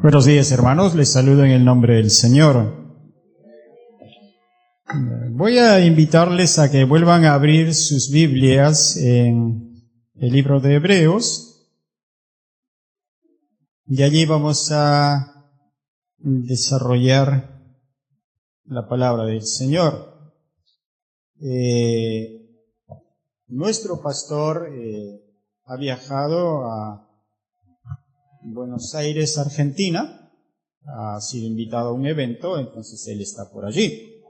Buenos días, hermanos, les saludo en el nombre del Señor. Voy a invitarles a que vuelvan a abrir sus Biblias en el libro de Hebreos, y allí vamos a desarrollar la palabra del Señor. Nuestro pastor ha viajado a Buenos Aires, Argentina, ha sido invitado a un evento, entonces él está por allí.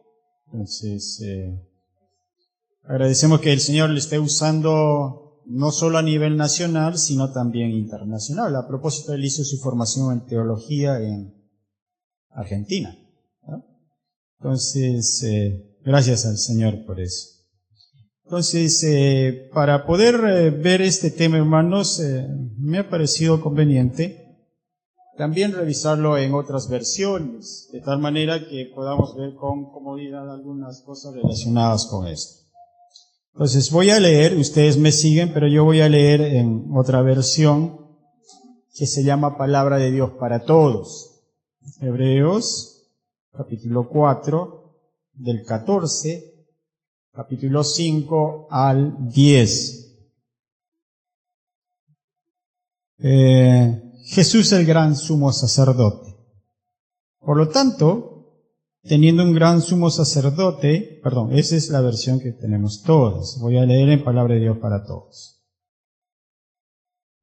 Entonces, agradecemos que el Señor le esté usando no solo a nivel nacional, sino también internacional. A propósito, él hizo su formación en teología en Argentina, ¿no? Entonces, gracias al Señor por eso. Entonces, para poder ver este tema, hermanos, me ha parecido conveniente también revisarlo en otras versiones, de tal manera que podamos ver con comodidad algunas cosas relacionadas con esto. Entonces, voy a leer, ustedes me siguen, pero yo voy a leer en otra versión que se llama Palabra de Dios para Todos. Hebreos, capítulo 4, del 14, capítulo 5 al 10. Jesús el gran sumo sacerdote. Por lo tanto, teniendo un gran sumo sacerdote, esa es la versión que tenemos todos. Voy a leer en Palabra de Dios para Todos.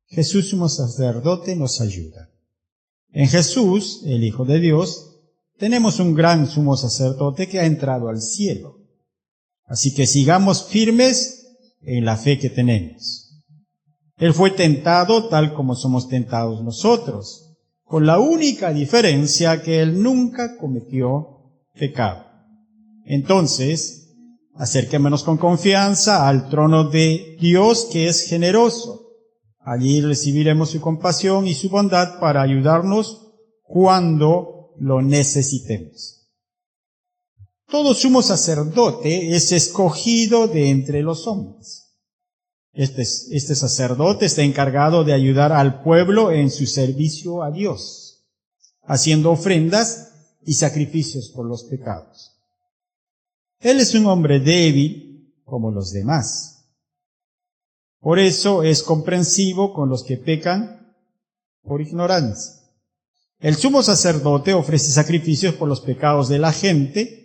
Jesús sumo sacerdote nos ayuda. En Jesús, el Hijo de Dios, tenemos un gran sumo sacerdote que ha entrado al cielo. Así que sigamos firmes en la fe que tenemos. Él fue tentado tal como somos tentados nosotros, con la única diferencia que Él nunca cometió pecado. Entonces, acerquémonos con confianza al trono de Dios, que es generoso. Allí recibiremos su compasión y su bondad para ayudarnos cuando lo necesitemos. Todo sumo sacerdote es escogido de entre los hombres. Este sacerdote está encargado de ayudar al pueblo en su servicio a Dios, haciendo ofrendas y sacrificios por los pecados. Él es un hombre débil como los demás. Por eso es comprensivo con los que pecan por ignorancia. El sumo sacerdote ofrece sacrificios por los pecados de la gente,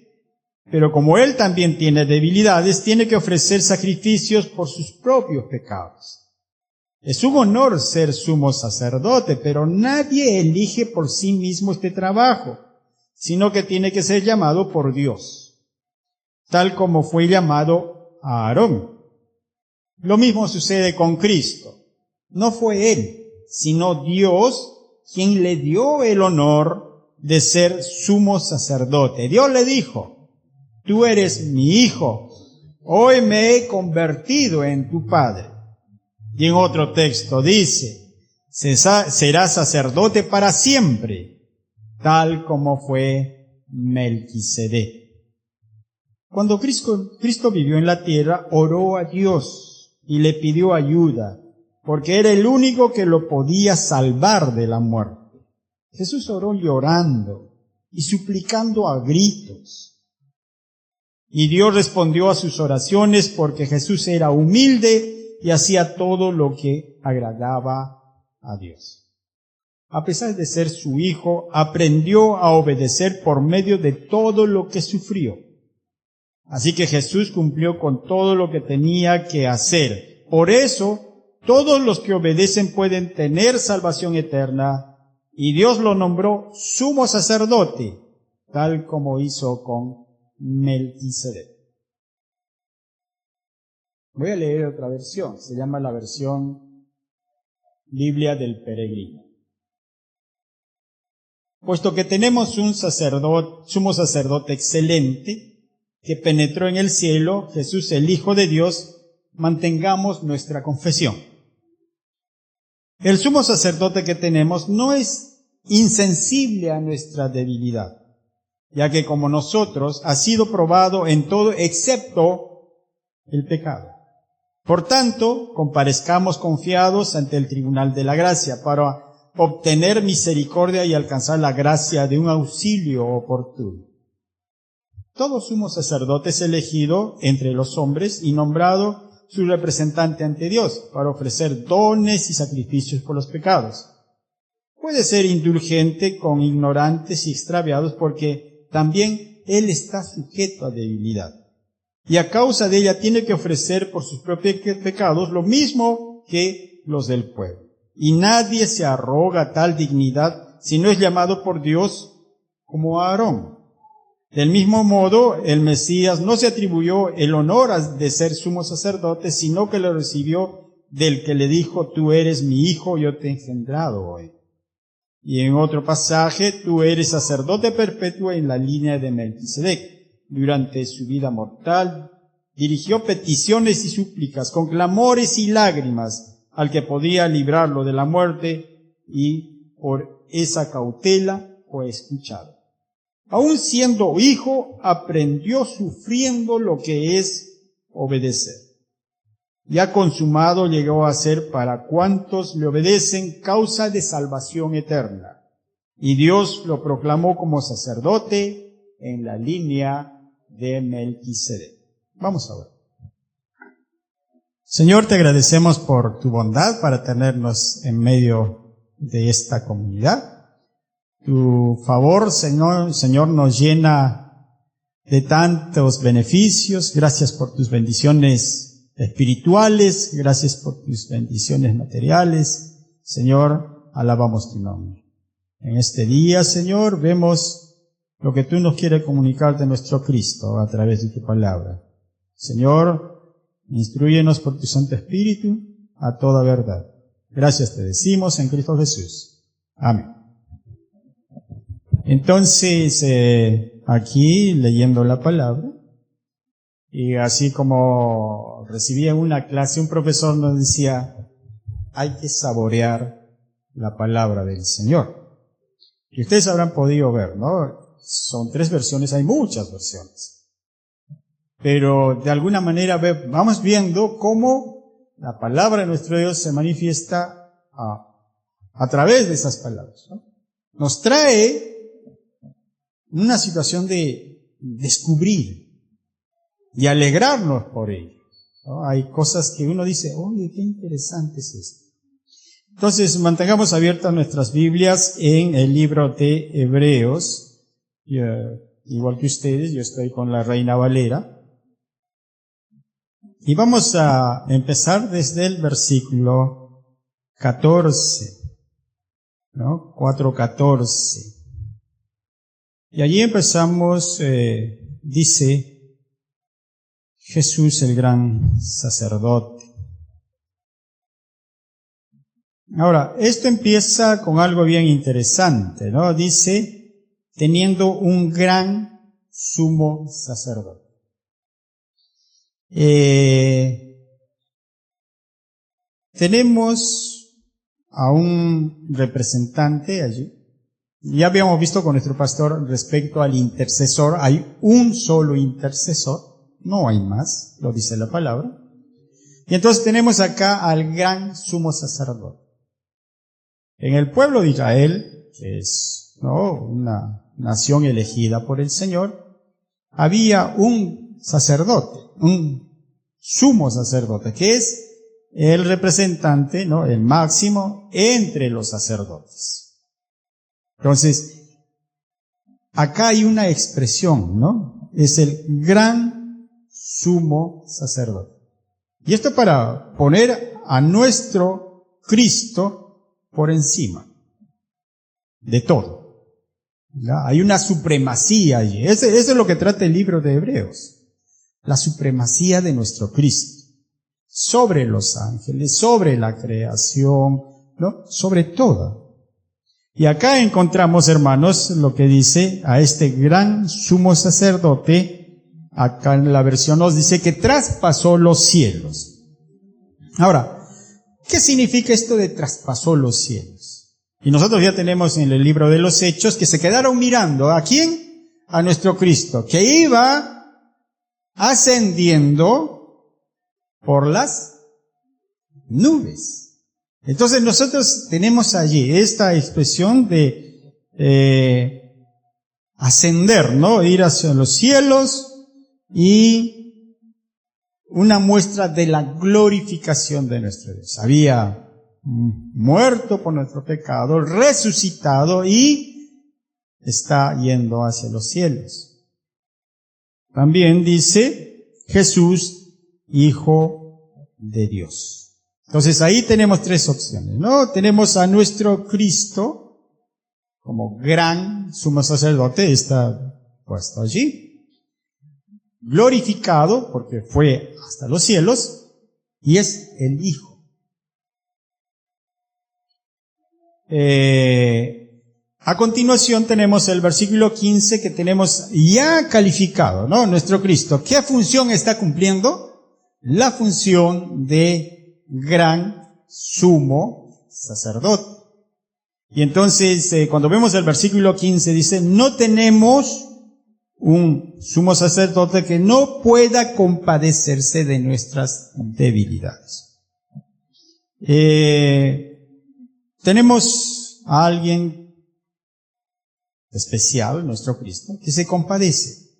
pero como él también tiene debilidades, tiene que ofrecer sacrificios por sus propios pecados. Es un honor ser sumo sacerdote, pero nadie elige por sí mismo este trabajo, sino que tiene que ser llamado por Dios, tal como fue llamado a Aarón. Lo mismo sucede con Cristo. No fue él, sino Dios quien le dio el honor de ser sumo sacerdote. Dios le dijo: tú eres mi hijo, hoy me he convertido en tu padre. Y en otro texto dice: serás sacerdote para siempre, tal como fue Melquisedec. Cuando Cristo vivió en la tierra, oró a Dios y le pidió ayuda, porque era el único que lo podía salvar de la muerte. Jesús oró llorando y suplicando a gritos. Y Dios respondió a sus oraciones porque Jesús era humilde y hacía todo lo que agradaba a Dios. A pesar de ser su hijo, aprendió a obedecer por medio de todo lo que sufrió. Así que Jesús cumplió con todo lo que tenía que hacer. Por eso, todos los que obedecen pueden tener salvación eterna, y Dios lo nombró sumo sacerdote, tal como hizo con Melquisedec. Voy a leer otra versión, se llama la versión Biblia del Peregrino. Puesto que tenemos un sumo sacerdote excelente que penetró en el cielo, Jesús el Hijo de Dios, mantengamos nuestra confesión. El sumo sacerdote que tenemos no es insensible a nuestra debilidad, ya que como nosotros ha sido probado en todo excepto el pecado. Por tanto, comparezcamos confiados ante el tribunal de la gracia para obtener misericordia y alcanzar la gracia de un auxilio oportuno. Todo sumo sacerdote es elegido entre los hombres y nombrado su representante ante Dios para ofrecer dones y sacrificios por los pecados. Puede ser indulgente con ignorantes y extraviados porque también él está sujeto a debilidad. Y a causa de ella tiene que ofrecer por sus propios pecados lo mismo que los del pueblo. Y nadie se arroga tal dignidad si no es llamado por Dios como Aarón. Del mismo modo, el Mesías no se atribuyó el honor de ser sumo sacerdote, sino que lo recibió del que le dijo, tú eres mi hijo, yo te he engendrado hoy. Y en otro pasaje, tú eres sacerdote perpetuo en la línea de Melquisedec. Durante su vida mortal, dirigió peticiones y súplicas con clamores y lágrimas al que podía librarlo de la muerte, y por esa cautela fue escuchado. Aun siendo hijo, aprendió sufriendo lo que es obedecer. Ya consumado llegó a ser para cuantos le obedecen causa de salvación eterna. Y Dios lo proclamó como sacerdote en la línea de Melquisedec. Vamos a ver. Señor, te agradecemos por tu bondad para tenernos en medio de esta comunidad. Tu favor, Señor, nos llena de tantos beneficios. Gracias por tus bendiciones espirituales. Gracias por tus bendiciones materiales. Señor, alabamos tu nombre. En este día, Señor, vemos lo que tú nos quieres comunicar de nuestro Cristo a través de tu palabra. Señor, instrúyenos por tu Santo Espíritu a toda verdad. Gracias te decimos en Cristo Jesús. Amén. Entonces, aquí leyendo la palabra, y así como recibí en una clase, un profesor nos decía, hay que saborear la palabra del Señor. Y ustedes habrán podido ver, ¿no? Son 3 versiones, hay muchas versiones. Pero de alguna manera vamos viendo cómo la palabra de nuestro Dios se manifiesta a través de esas palabras, ¿no? Nos trae una situación de descubrir y alegrarnos por ello, ¿no? Hay cosas que uno dice, oye, qué interesante es esto. Entonces, mantengamos abiertas nuestras Biblias en el libro de Hebreos. Igual que ustedes, yo estoy con la Reina Valera. Y vamos a empezar desde el versículo 14, ¿no? 4:14. Y allí empezamos, dice, Jesús el gran sacerdote. Ahora, esto empieza con algo bien interesante, ¿no? Dice, teniendo un gran sumo sacerdote. Tenemos a un representante allí. Ya habíamos visto con nuestro pastor respecto al intercesor, hay un solo intercesor, no hay más, lo dice la palabra. Y entonces tenemos acá al gran sumo sacerdote. En el pueblo de Israel, que es, ¿no?, una nación elegida por el Señor, había un sacerdote, un sumo sacerdote, que es el representante, ¿no?, el máximo entre los sacerdotes. Entonces, acá hay una expresión, ¿no? Es el gran sumo sacerdote. Y esto para poner a nuestro Cristo por encima de todo. ¿Ya? Hay una supremacía allí. Eso es lo que trata el libro de Hebreos. La supremacía de nuestro Cristo. Sobre los ángeles, sobre la creación, ¿no? Sobre todo. Y acá encontramos, hermanos, lo que dice a este gran sumo sacerdote. Acá en la versión nos dice que traspasó los cielos. Ahora, ¿qué significa esto de traspasó los cielos? Y nosotros ya tenemos en el libro de los Hechos que se quedaron mirando. ¿A quién? A nuestro Cristo, que iba ascendiendo por las nubes. Entonces nosotros tenemos allí esta expresión de ascender, ¿no? Ir hacia los cielos y una muestra de la glorificación de nuestro Dios. Había muerto por nuestro pecado, resucitado y está yendo hacia los cielos. También dice Jesús, Hijo de Dios. Entonces ahí tenemos tres opciones, ¿no? Tenemos a nuestro Cristo como gran sumo sacerdote, está puesto allí, glorificado porque fue hasta los cielos y es el Hijo. A continuación tenemos el versículo 15 que tenemos ya calificado, ¿no? Nuestro Cristo. ¿Qué función está cumpliendo? La función de gran sumo sacerdote. Y entonces, cuando vemos el versículo 15, dice, no tenemos un sumo sacerdote que no pueda compadecerse de nuestras debilidades. Tenemos a alguien especial, nuestro Cristo, que se compadece.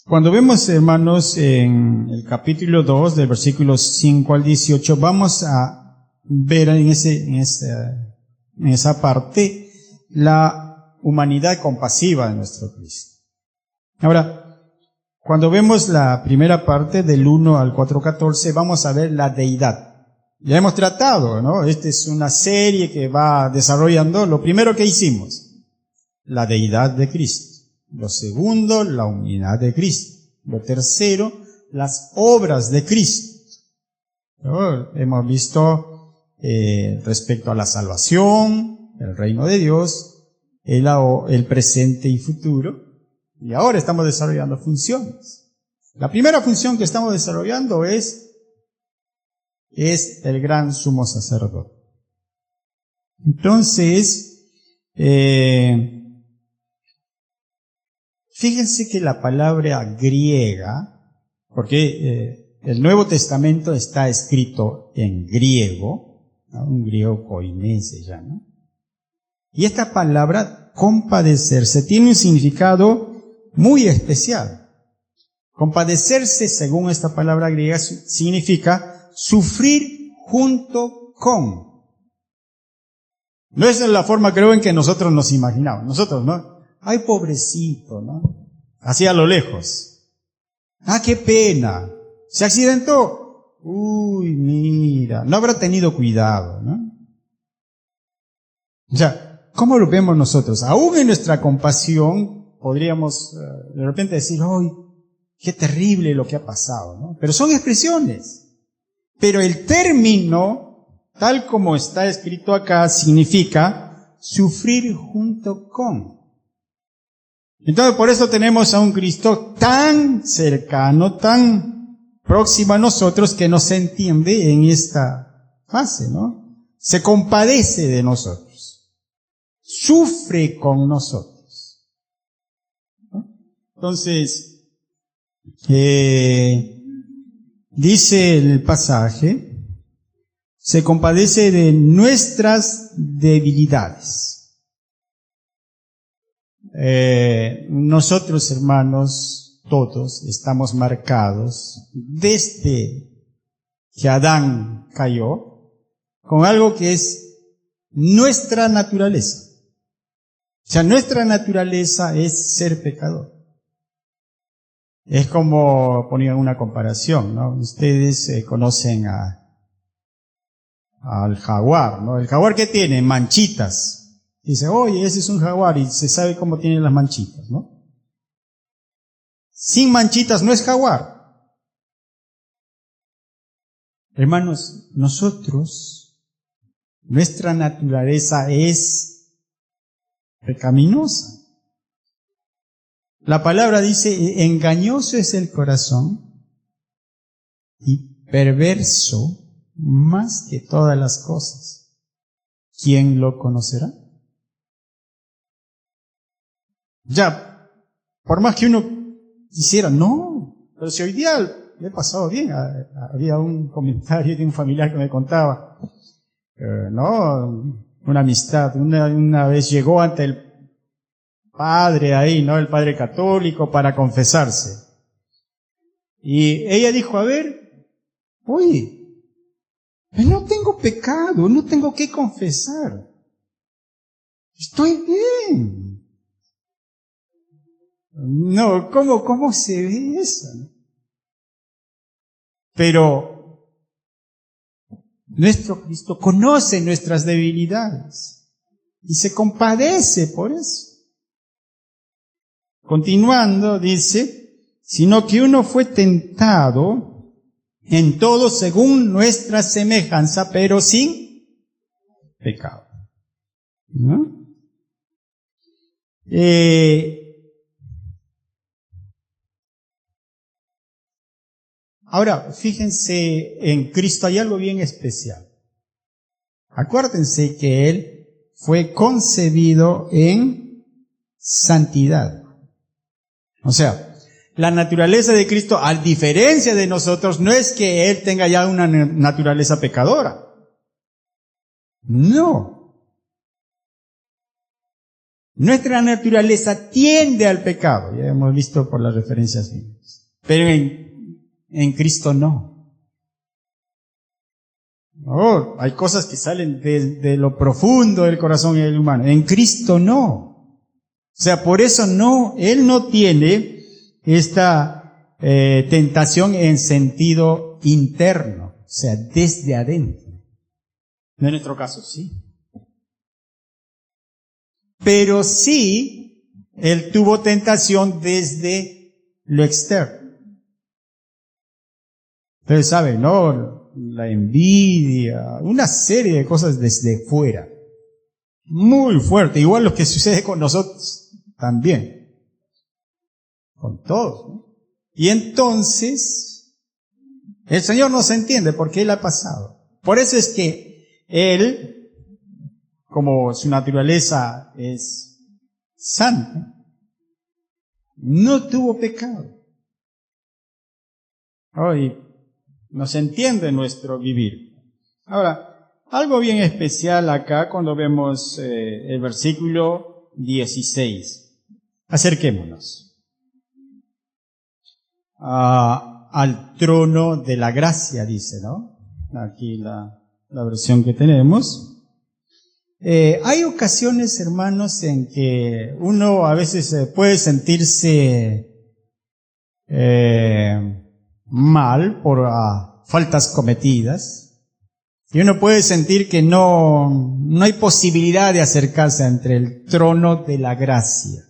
Cuando vemos, hermanos, en el capítulo 2, del versículo 5 al 18, vamos a ver en esa parte la humanidad compasiva de nuestro Cristo. Ahora, cuando vemos la primera parte del 1 al 4:14, vamos a ver la deidad. Ya hemos tratado, ¿no? Esta es una serie que va desarrollando lo primero que hicimos, la deidad de Cristo. Lo segundo, la unidad de Cristo. Lo tercero, las obras de Cristo. ¿No? Hemos visto respecto a la salvación, el reino de Dios, el presente y futuro. Y ahora estamos desarrollando funciones. La primera función que estamos desarrollando es el gran sumo sacerdote. Entonces, fíjense que la palabra griega, porque el Nuevo Testamento está escrito en griego, ¿no? Un griego koiné se llama. Y esta palabra, compadecerse, tiene un significado muy especial. Compadecerse, según esta palabra griega, significa sufrir junto con. No es la forma, creo, en que nosotros nos imaginamos. Nosotros, ¿no? Ay, pobrecito, ¿no? Así a lo lejos. Ah, qué pena. Se accidentó. Uy, mira, no habrá tenido cuidado, ¿no? O sea, ¿cómo lo vemos nosotros? Aún en nuestra compasión podríamos de repente decir, ¡ay, qué terrible lo que ha pasado!, ¿no? Pero son expresiones. Pero el término, tal como está escrito acá, significa sufrir junto con. Entonces, por eso tenemos a un Cristo tan cercano, tan próximo a nosotros, que nos entiende en esta fase, ¿no? Se compadece de nosotros. Sufre con nosotros, ¿no? Entonces, dice el pasaje, se compadece de nuestras debilidades. Nosotros, hermanos, todos estamos marcados desde que Adán cayó con algo que es nuestra naturaleza. O sea, nuestra naturaleza es ser pecador. Es como ponían una comparación, ¿no? Ustedes conocen al jaguar, ¿no? El jaguar, ¿qué tiene? Manchitas. Dice, oye, ese es un jaguar, y se sabe cómo tiene las manchitas, ¿no? Sin manchitas no es jaguar. Hermanos, nosotros, nuestra naturaleza es pecaminosa. La palabra dice, engañoso es el corazón y perverso más que todas las cosas. ¿Quién lo conocerá? Ya, por más que uno quisiera, no, pero si hoy día le he pasado bien. Había un comentario de un familiar que me contaba, ¿no? Una amistad. Una vez llegó ante el padre ahí, ¿no? El padre católico para confesarse. Y ella dijo, a ver, oye, no tengo pecado, no tengo que confesar. Estoy bien. No, ¿cómo se ve eso? Pero nuestro Cristo conoce nuestras debilidades y se compadece por eso. Continuando, dice, sino que uno fue tentado en todo según nuestra semejanza, pero sin pecado. ¿No? Ahora, fíjense, en Cristo hay algo bien especial. Acuérdense que Él fue concebido en santidad. O sea, la naturaleza de Cristo, a diferencia de nosotros, no es que Él tenga ya una naturaleza pecadora. No. Nuestra naturaleza tiende al pecado, ya hemos visto por las referencias bíblicas. Pero en Cristo no. Oh, hay cosas que salen de lo profundo del corazón del humano. En Cristo no. O sea, por eso no, Él no tiene esta tentación en sentido interno, o sea, desde adentro. No en nuestro caso, sí. Pero sí, Él tuvo tentación desde lo externo. Ustedes saben, ¿no? La envidia, una serie de cosas desde fuera. Muy fuerte, igual lo que sucede con nosotros también. Con todos, ¿no? Y entonces, el Señor nos entiende porque Él ha pasado. Por eso es que Él, como su naturaleza es santa, no tuvo pecado. Hoy nos entiende nuestro vivir. Ahora, algo bien especial acá cuando vemos el versículo 16. Acerquémonos al trono de la gracia, dice, ¿no? Aquí la versión que tenemos. Hay ocasiones, hermanos, en que uno a veces puede sentirse mal por faltas cometidas, y uno puede sentir que no hay posibilidad de acercarse entre el trono de la gracia.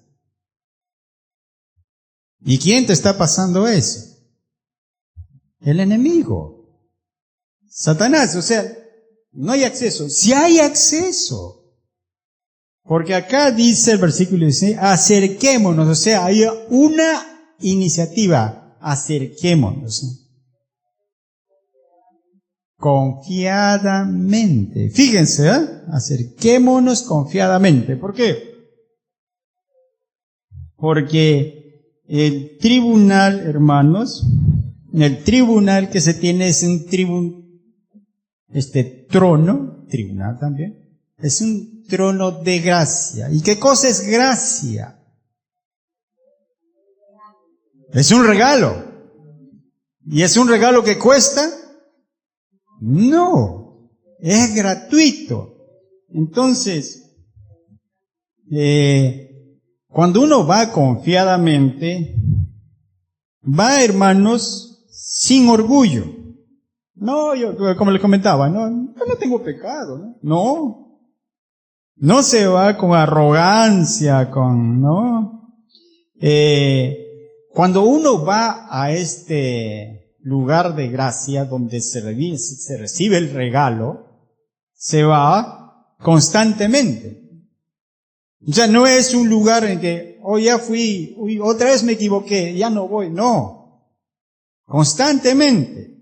¿Y quién te está pasando eso? El enemigo, Satanás. O sea, no hay acceso. Sí hay acceso. Porque acá dice el versículo 16, acerquémonos. O sea, hay una iniciativa. Acerquémonos. Confiadamente. Fíjense, acerquémonos confiadamente. ¿Por qué? Porque el tribunal, hermanos, el tribunal que se tiene es un trono, tribunal también, es un trono de gracia. ¿Y qué cosa es gracia? Es un regalo. ¿Y es un regalo que cuesta? No, es gratuito. Entonces, cuando uno va confiadamente, va, hermanos, sin orgullo. No, yo, como les comentaba, yo no tengo pecado, ¿no? No se va con arrogancia, ¿no? Cuando uno va a este lugar de gracia donde se recibe el regalo, se va constantemente. O sea, no es un lugar en que, ya fui, otra vez me equivoqué, ya no voy, no. Constantemente,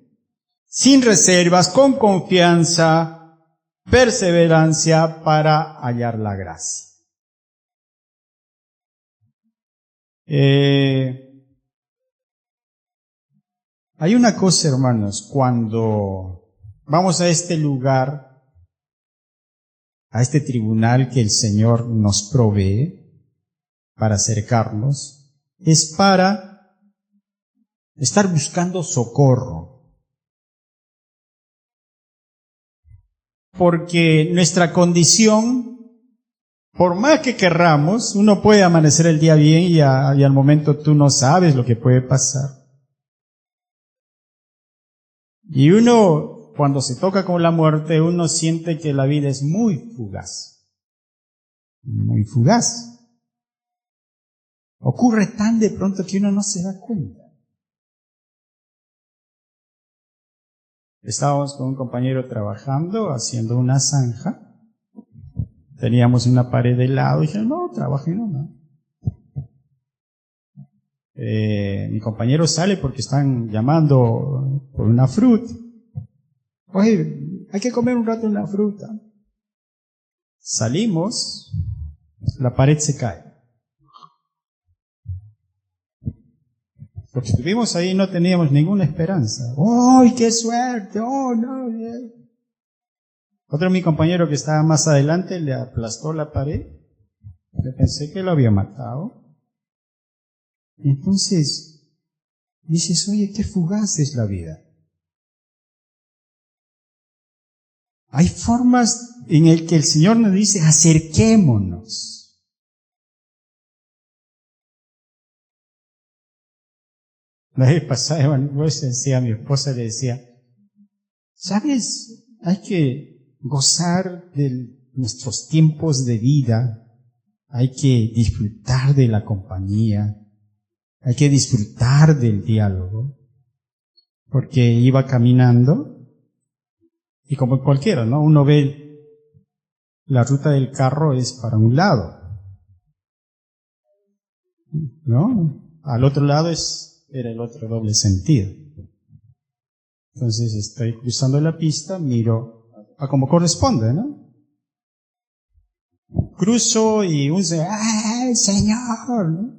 sin reservas, con confianza, perseverancia para hallar la gracia. Hay una cosa, hermanos, cuando vamos a este lugar, a este tribunal que el Señor nos provee para acercarnos, es para estar buscando socorro. Porque nuestra condición, por más que querramos, uno puede amanecer el día bien y al momento tú no sabes lo que puede pasar. Y uno, cuando se toca con la muerte, uno siente que la vida es muy fugaz. Muy fugaz. Ocurre tan de pronto que uno no se da cuenta. Estábamos con un compañero trabajando, haciendo una zanja. Teníamos una pared de lado y dije, no, trabaje nomás. Mi compañero sale porque están llamando por una fruta. Oye, hay que comer un rato una fruta. Salimos, la pared se cae. Porque estuvimos ahí y no teníamos ninguna esperanza. ¡Ay, qué suerte! ¡Oh, no! Otro mi compañero que estaba más adelante le aplastó la pared. Yo pensé que lo había matado. Entonces, dices, oye, qué fugaz es la vida. Hay formas en las que el Señor nos dice, acerquémonos. La vez pasada, pues decía, a mi esposa le decía, ¿sabes? Hay que gozar de nuestros tiempos de vida. Hay que disfrutar de la compañía. Hay que disfrutar del diálogo, porque iba caminando y como cualquiera, ¿no? Uno ve la ruta del carro es para un lado, ¿no? Al otro lado era el otro doble sentido. Entonces estoy cruzando la pista, miro a como corresponde, ¿no? Cruzo y uno dice, ¡ay, Señor! ¿no?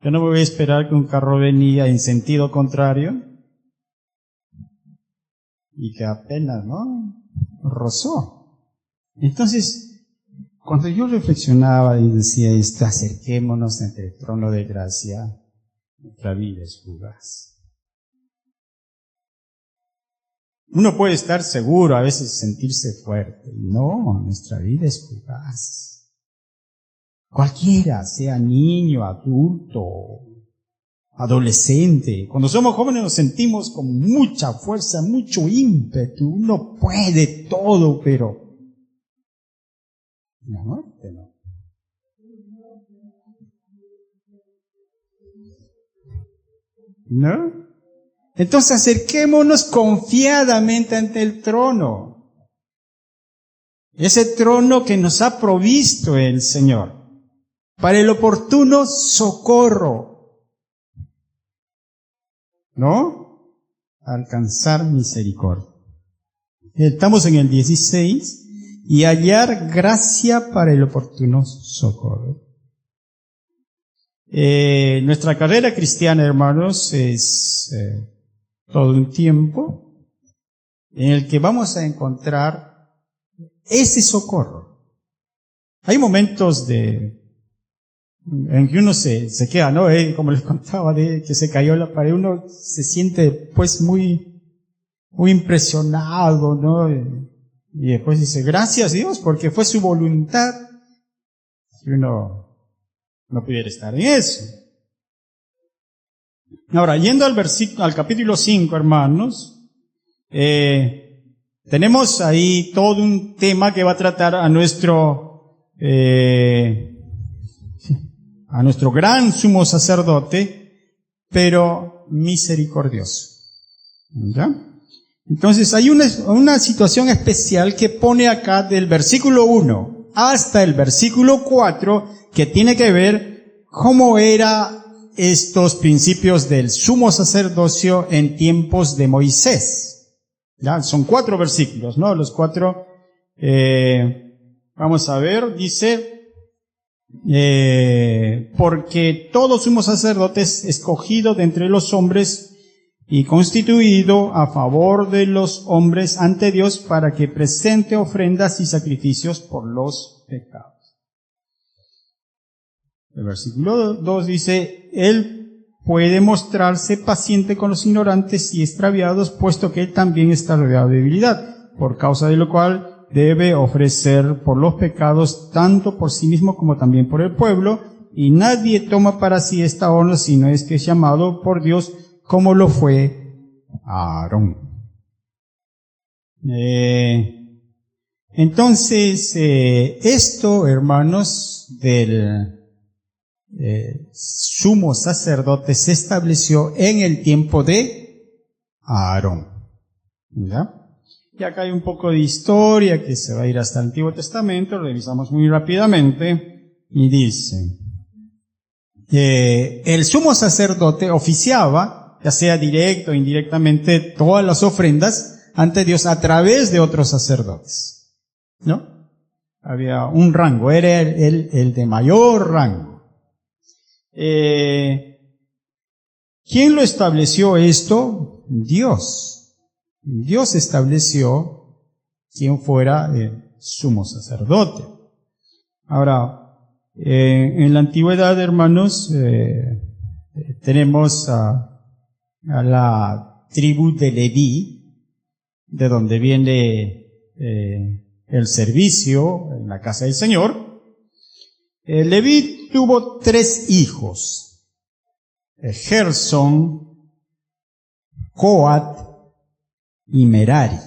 Yo no voy a esperar que un carro venía en sentido contrario y que apenas, ¿no? Rozó. Entonces, cuando yo reflexionaba y decía esto, acerquémonos ante el trono de gracia, nuestra vida es fugaz. Uno puede estar seguro, a veces sentirse fuerte. No, nuestra vida es fugaz. Cualquiera, sea niño, adulto, adolescente. Cuando somos jóvenes nos sentimos con mucha fuerza, mucho ímpetu. Uno puede todo, pero la muerte no. ¿No? Entonces acerquémonos confiadamente ante el trono. Ese trono que nos ha provisto el Señor. Para el oportuno socorro, ¿no? Alcanzar misericordia. Estamos en el 16, y hallar gracia para el oportuno socorro. Nuestra carrera cristiana, hermanos, es todo un tiempo en el que vamos a encontrar ese socorro. Hay momentos en que uno se queda, ¿no? Como les contaba de que se cayó la pared, uno se siente pues muy impresionado, ¿no? Y después dice, gracias Dios, porque fue su voluntad. Si uno no pudiera estar en eso. Ahora, yendo al capítulo 5, hermanos, tenemos ahí todo un tema que va a tratar a nuestro gran sumo sacerdote, pero misericordioso. ¿Ya? Entonces hay una situación especial que pone acá del versículo 1 hasta el versículo 4 que tiene que ver cómo eran estos principios del sumo sacerdocio en tiempos de Moisés. ¿Ya? Son 4 versículos, ¿no? Los 4, vamos a ver, dice, porque todo sumo sacerdote es escogido de entre los hombres y constituido a favor de los hombres ante Dios para que presente ofrendas y sacrificios por los pecados. El versículo 2 dice, Él puede mostrarse paciente con los ignorantes y extraviados, puesto que Él también está rodeado de debilidad, por causa de lo cual debe ofrecer por los pecados tanto por sí mismo como también por el pueblo, y nadie toma para sí esta honra sino es que es llamado por Dios como lo fue Aarón. Entonces, esto, hermanos, del sumo sacerdote se estableció en el tiempo de Aarón. ¿Ya? Y acá hay un poco de historia que se va a ir hasta el Antiguo Testamento, revisamos muy rápidamente, y dice, el sumo sacerdote oficiaba, ya sea directo o indirectamente, todas las ofrendas ante Dios a través de otros sacerdotes, ¿no? Había un rango, era el de mayor rango. ¿Quién lo estableció esto? Dios. Dios estableció quién fuera el sumo sacerdote. Ahora, en la antigüedad, hermanos, tenemos a la tribu de Leví, de donde viene el servicio en la casa del Señor. Leví tuvo 3 hijos, Gersón, Coat y Merari.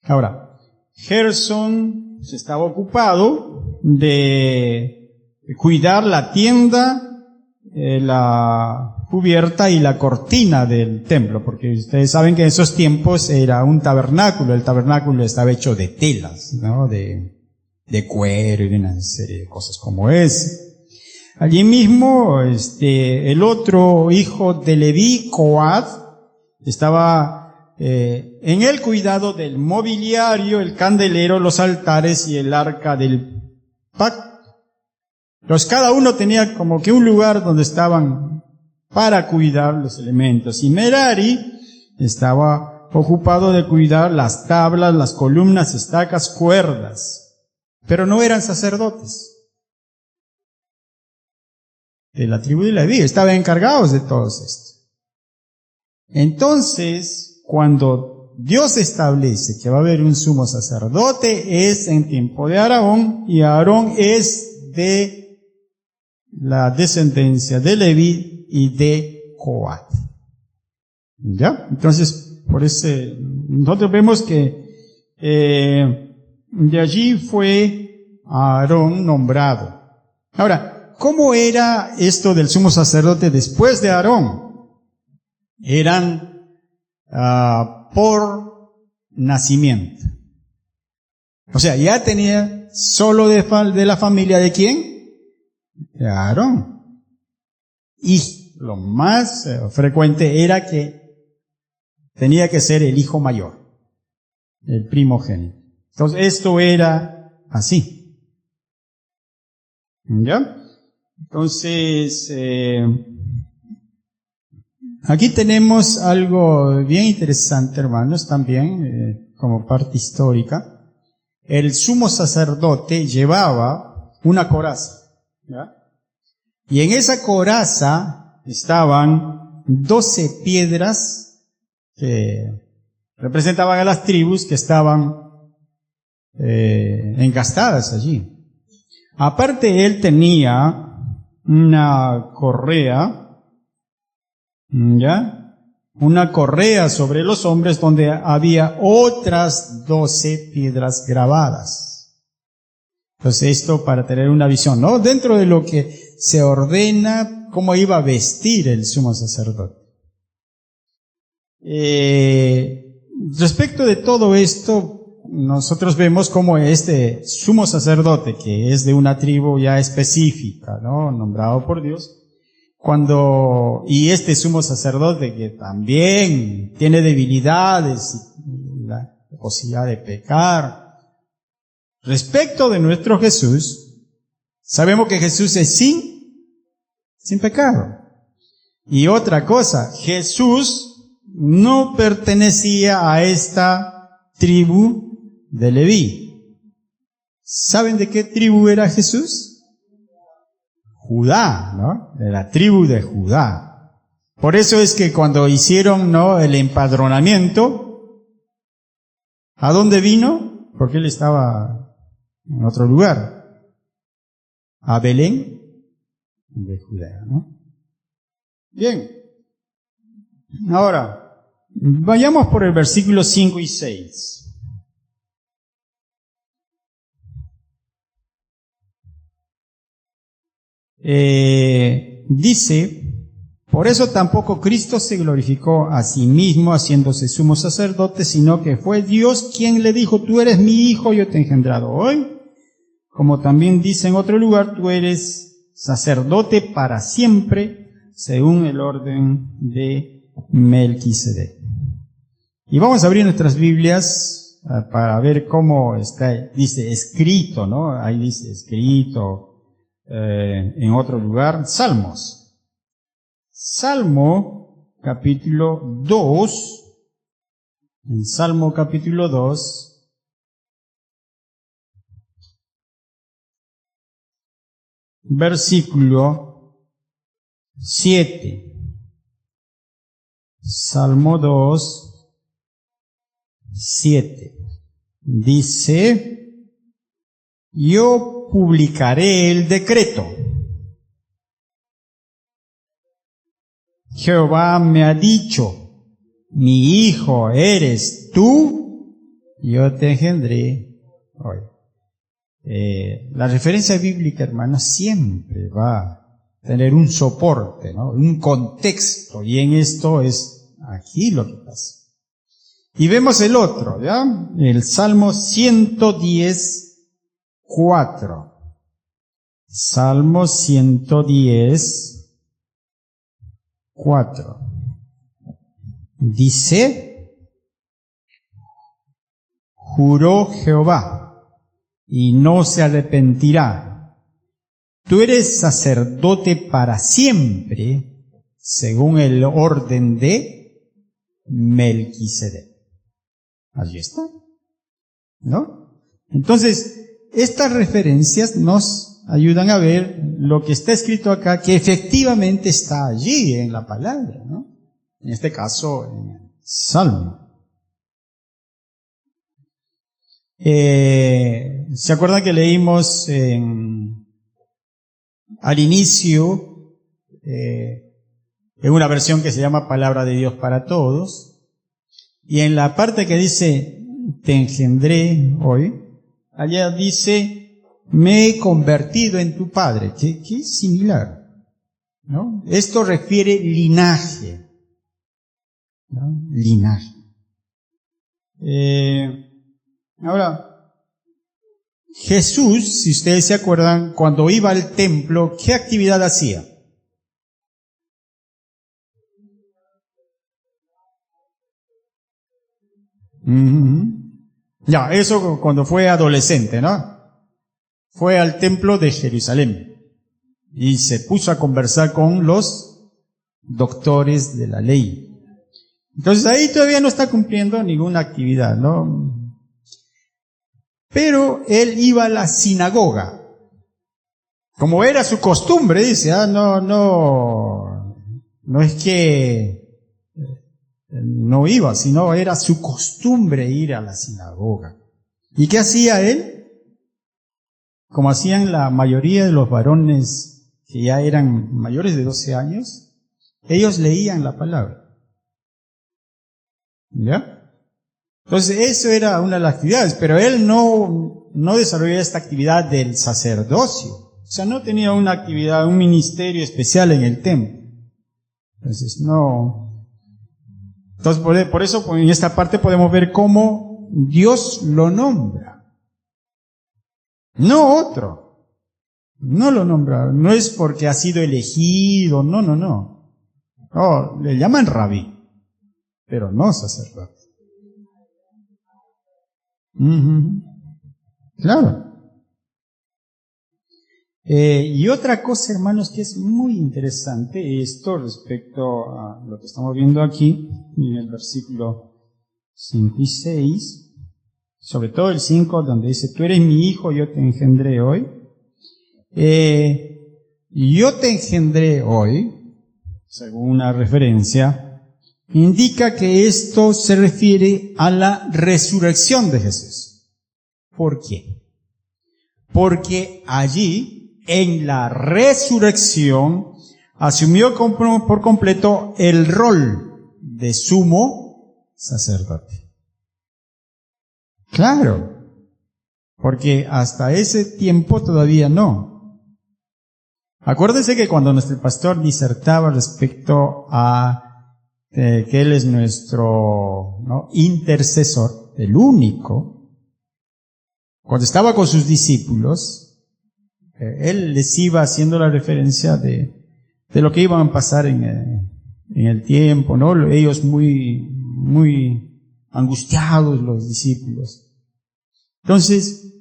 Ahora, Gersón se estaba ocupado de cuidar la tienda, la cubierta y la cortina del templo, porque ustedes saben que en esos tiempos era un tabernáculo, el tabernáculo estaba hecho de telas, ¿no? De cuero y de una serie de cosas como ese. Allí mismo, el otro hijo de Leví, Coat, estaba en el cuidado del mobiliario, el candelero, los altares y el arca del pacto. Entonces cada uno tenía como que un lugar donde estaban para cuidar los elementos. Y Merari estaba ocupado de cuidar las tablas, las columnas, estacas, cuerdas. Pero no eran sacerdotes de la tribu de Leví, estaban encargados de todo esto. Entonces, cuando Dios establece que va a haber un sumo sacerdote, es en tiempo de Aarón, y Aarón es de la descendencia de Leví y de Coat. ¿Ya? Entonces, por ese, nosotros vemos que de allí fue Aarón nombrado. Ahora, ¿cómo era esto del sumo sacerdote después de Aarón? Eran por nacimiento. O sea, ya tenía solo de la familia de ¿quién? De Aarón. Y lo más frecuente era que tenía que ser el hijo mayor, el primogénito. Entonces esto era así. ¿Ya? Entonces, aquí tenemos algo bien interesante, hermanos, también, como parte histórica. El sumo sacerdote llevaba una coraza, ¿ya? Y en esa coraza estaban 12 piedras que representaban a las tribus que estaban engastadas allí. Aparte, él tenía una correa, ¿ya? Una correa sobre los hombres donde había otras 12 piedras grabadas. Entonces esto para tener una visión, ¿no? Dentro de lo que se ordena cómo iba a vestir el sumo sacerdote. Respecto de todo esto, nosotros vemos cómo este sumo sacerdote, que es de una tribu ya específica, ¿no? Nombrado por Dios, y este sumo sacerdote que también tiene debilidades y la posibilidad de pecar. Respecto de nuestro Jesús, sabemos que Jesús es sin pecado. Y otra cosa, Jesús no pertenecía a esta tribu de Leví. ¿Saben de qué tribu era Jesús? Judá, ¿no? De la tribu de Judá. Por eso es que cuando hicieron, ¿no?, el empadronamiento, ¿a dónde vino? Porque él estaba en otro lugar. A Belén de Judea, ¿no? Bien. Ahora, vayamos por el versículo 5 y 6. Dice, por eso tampoco Cristo se glorificó a sí mismo haciéndose sumo sacerdote, sino que fue Dios quien le dijo, tú eres mi hijo, yo te he engendrado hoy. Como también dice en otro lugar, tú eres sacerdote para siempre, según el orden de Melquisedec. Y vamos a abrir nuestras Biblias para ver cómo está, dice escrito, ¿no? Ahí dice escrito. En otro lugar, Salmos. Salmo capítulo 2, en Salmo capítulo 2, versículo 7. Salmo 2, 7. Dice, yo publicaré el decreto. Jehová me ha dicho, mi hijo eres tú, yo te engendré hoy. La referencia bíblica, hermanos, siempre va a tener un soporte, ¿no?, un contexto, y en esto es aquí lo que pasa. Y vemos el otro, ¿ya? El Salmo 110, 4. Salmo 110, 4. Dice, juró Jehová y no se arrepentirá. Tú eres sacerdote para siempre, según el orden de Melquisedec. Allí está, ¿no? Entonces, estas referencias nos ayudan a ver lo que está escrito acá, que efectivamente está allí en la palabra, ¿no? En este caso, en el Salmo. ¿Se acuerdan que leímos al inicio, en una versión que se llama Palabra de Dios para Todos, y en la parte que dice, te engendré hoy, allá dice, me he convertido en tu padre, que es similar, ¿no? Esto refiere linaje, ¿no? Linaje. Ahora, Jesús, si ustedes se acuerdan, cuando iba al templo, ¿qué actividad hacía? Ya, eso cuando fue adolescente, ¿no? Fue al templo de Jerusalén y se puso a conversar con los doctores de la ley. Entonces ahí todavía no está cumpliendo ninguna actividad, ¿no? Pero él iba a la sinagoga, como era su costumbre, dice, no es que no iba, sino era su costumbre ir a la sinagoga. ¿Y qué hacía él? Como hacían la mayoría de los varones que ya eran mayores de 12 años, ellos leían la palabra. ¿Ya? Entonces, eso era una de las actividades, pero él no desarrollaba esta actividad del sacerdocio. O sea, no tenía una actividad, un ministerio especial en el templo. Entonces, no. Entonces, por eso, en esta parte podemos ver cómo Dios lo nombra. No otro. No lo nombra. No es porque ha sido elegido. No. No, le llaman rabí, pero no sacerdote. Claro. Y otra cosa, hermanos, que es muy interesante, esto respecto a lo que estamos viendo aquí, en el versículo 5 y 6, sobre todo el 5, donde dice, tú eres mi hijo, yo te engendré hoy. Yo te engendré hoy, según una referencia, indica que esto se refiere a la resurrección de Jesús. ¿Por qué? Porque allí, en la resurrección, asumió por completo el rol de sumo sacerdote. Claro, porque hasta ese tiempo todavía no. Acuérdense que cuando nuestro pastor disertaba respecto a que Él es nuestro intercesor, el único, cuando estaba con sus discípulos, Él les iba haciendo la referencia de lo que iban a pasar en el tiempo, ¿no? Ellos muy angustiados, los discípulos. Entonces,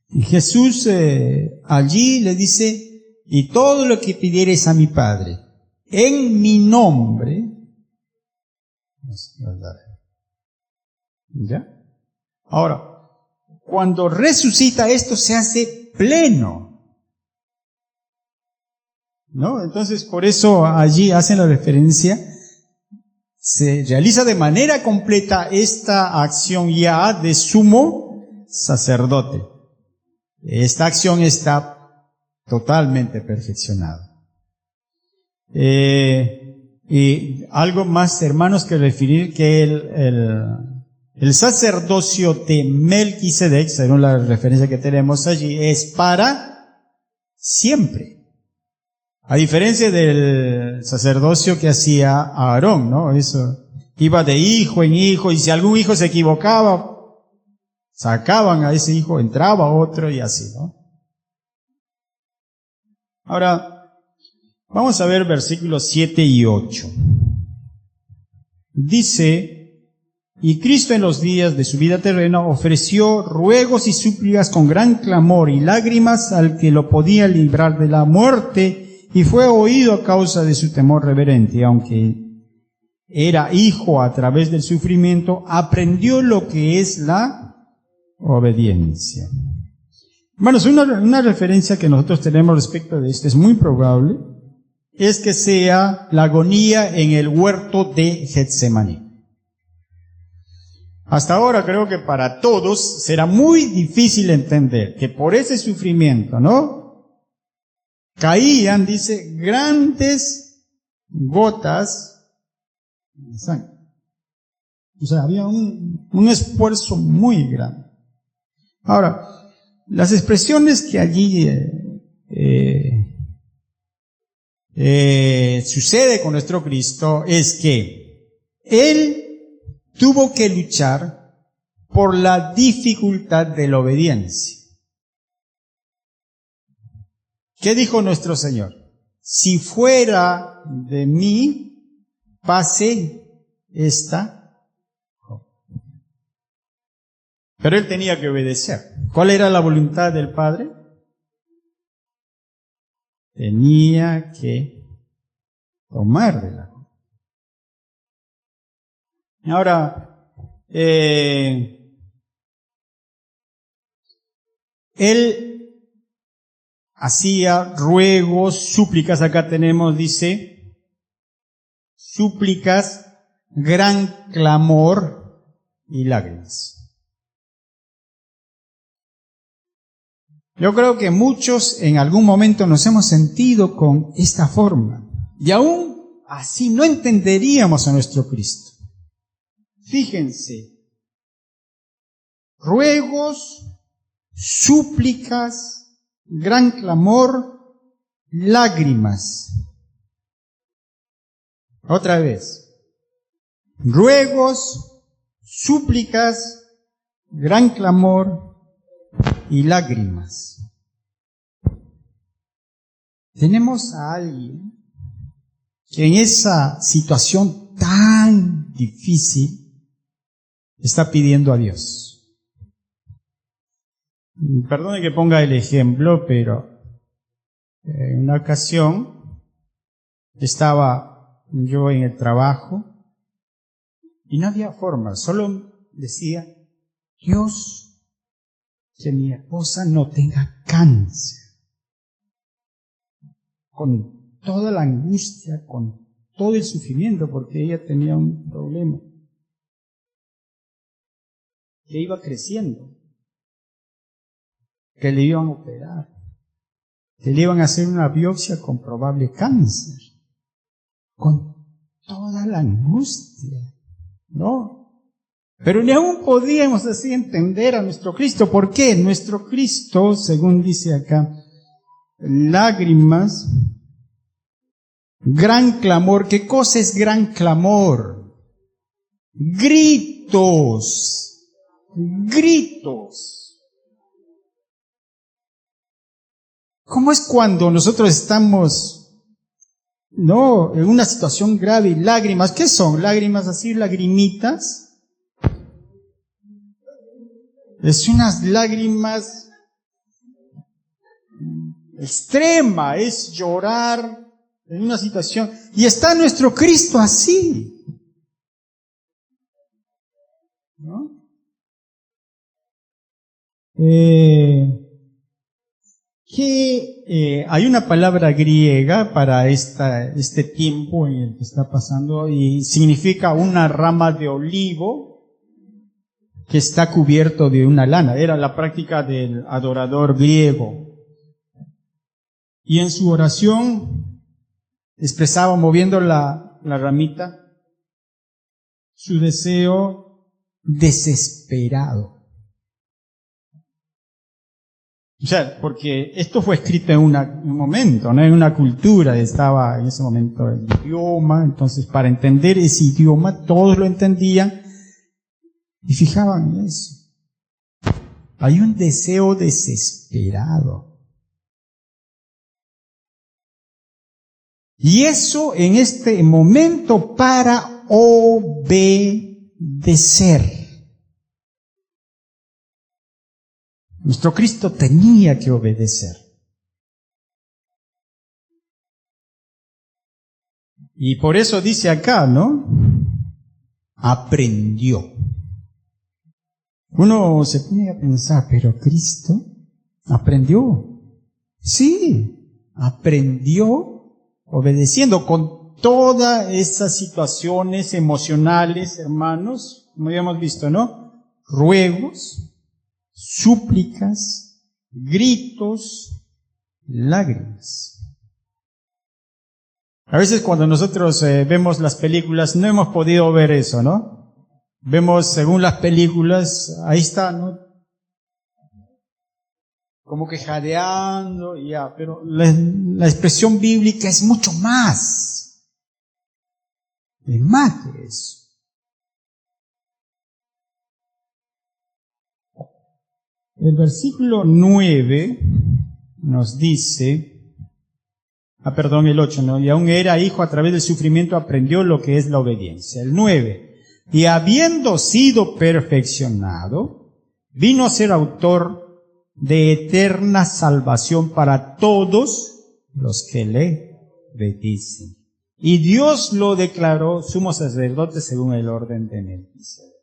Jesús allí le dice, y todo lo que pidieres a mi Padre, en mi nombre, ¿ya? Ahora, cuando resucita esto se hace pleno, ¿no? Entonces, por eso allí hacen la referencia, se realiza de manera completa esta acción ya de sumo sacerdote. Esta acción está totalmente perfeccionada. Y algo más, hermanos, que referir que el sacerdocio de Melquisedec, según la referencia que tenemos allí, es para siempre. A diferencia del sacerdocio que hacía Aarón, ¿no? Eso iba de hijo en hijo, y si algún hijo se equivocaba, sacaban a ese hijo, entraba otro y así, ¿no? Ahora, vamos a ver versículos 7 y 8. Dice, y Cristo en los días de su vida terrena ofreció ruegos y súplicas con gran clamor y lágrimas al que lo podía librar de la muerte, y fue oído a causa de su temor reverente. Aunque era hijo a través del sufrimiento, aprendió lo que es la obediencia. Hermanos, una referencia que nosotros tenemos respecto de esto es muy probable, es que sea la agonía en el huerto de Getsemaní. Hasta ahora creo que para todos será muy difícil entender que por ese sufrimiento, ¿no?, caían, dice, grandes gotas de sangre. O sea, había un esfuerzo muy grande. Ahora, las expresiones que allí sucede con nuestro Cristo es que Él tuvo que luchar por la dificultad de la obediencia. ¿Qué dijo nuestro Señor? Si fuera de mí, pase esta. Pero Él tenía que obedecer. ¿Cuál era la voluntad del Padre? Tenía que tomar de la copa. Ahora, Él hacía ruegos, súplicas, acá tenemos, dice, súplicas, gran clamor y lágrimas. Yo creo que muchos en algún momento nos hemos sentido con esta forma, y aún así no entenderíamos a nuestro Cristo. Fíjense, ruegos, súplicas, gran clamor, lágrimas. Otra vez. Ruegos, súplicas, gran clamor y lágrimas. Tenemos a alguien que en esa situación tan difícil está pidiendo a Dios. Perdone que ponga el ejemplo, pero En una ocasión estaba yo en el trabajo y no había forma, solo decía, Dios, que mi esposa no tenga cáncer. Con toda la angustia, con todo el sufrimiento, porque ella tenía un problema que iba creciendo, que le iban a operar, que le iban a hacer una biopsia con probable cáncer, con toda la angustia, ¿no? Pero ni aún podíamos así entender a nuestro Cristo. ¿Por qué? Nuestro Cristo, según dice acá, lágrimas, gran clamor. ¿Qué cosa es gran clamor? Gritos, gritos. ¿Cómo es cuando nosotros estamos, no, en una situación grave y lágrimas? ¿Qué son? Lágrimas así, lagrimitas. Es unas lágrimas extrema, es llorar en una situación. Y está nuestro Cristo así, ¿no? Hay una palabra griega para este tiempo en el que está pasando y significa una rama de olivo que está cubierto de una lana. Era la práctica del adorador griego. Y en su oración expresaba, moviendo la ramita, su deseo desesperado. O sea, porque esto fue escrito en un momento, ¿no? En una cultura, estaba en ese momento el idioma, entonces para entender ese idioma todos lo entendían y fijaban en eso. Hay un deseo desesperado. Y eso en este momento para obedecer. Nuestro Cristo tenía que obedecer. Y por eso dice acá, ¿no? Aprendió. Uno se pone a pensar, pero Cristo aprendió. Sí, aprendió obedeciendo con todas esas situaciones emocionales, hermanos, como habíamos visto, ¿no? Ruegos, súplicas, gritos, lágrimas. A veces cuando nosotros vemos las películas no hemos podido ver eso, ¿no? Vemos según las películas, ahí está, ¿no? Como que jadeando, ya, pero la expresión bíblica es mucho más. Es más que eso. El versículo 9 nos dice, el 8, ¿no? Y aún era hijo, a través del sufrimiento aprendió lo que es la obediencia. El 9, y habiendo sido perfeccionado, vino a ser autor de eterna salvación para todos los que le obedecen. Y Dios lo declaró sumo sacerdote según el orden de Melquisedec.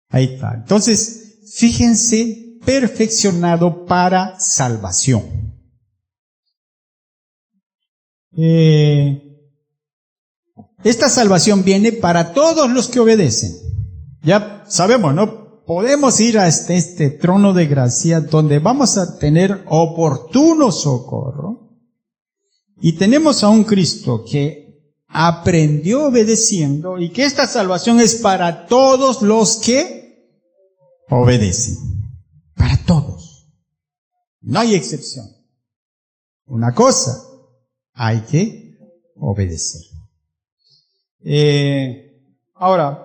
Ahí está. Entonces, fíjense, perfeccionado para salvación. Esta salvación viene para todos los que obedecen. Ya sabemos, ¿no? Podemos ir a este trono de gracia donde vamos a tener oportuno socorro. Y tenemos a un Cristo que aprendió obedeciendo y que esta salvación es para todos los que obedecen. Para todos. No hay excepción. Una cosa, hay que obedecer. Ahora,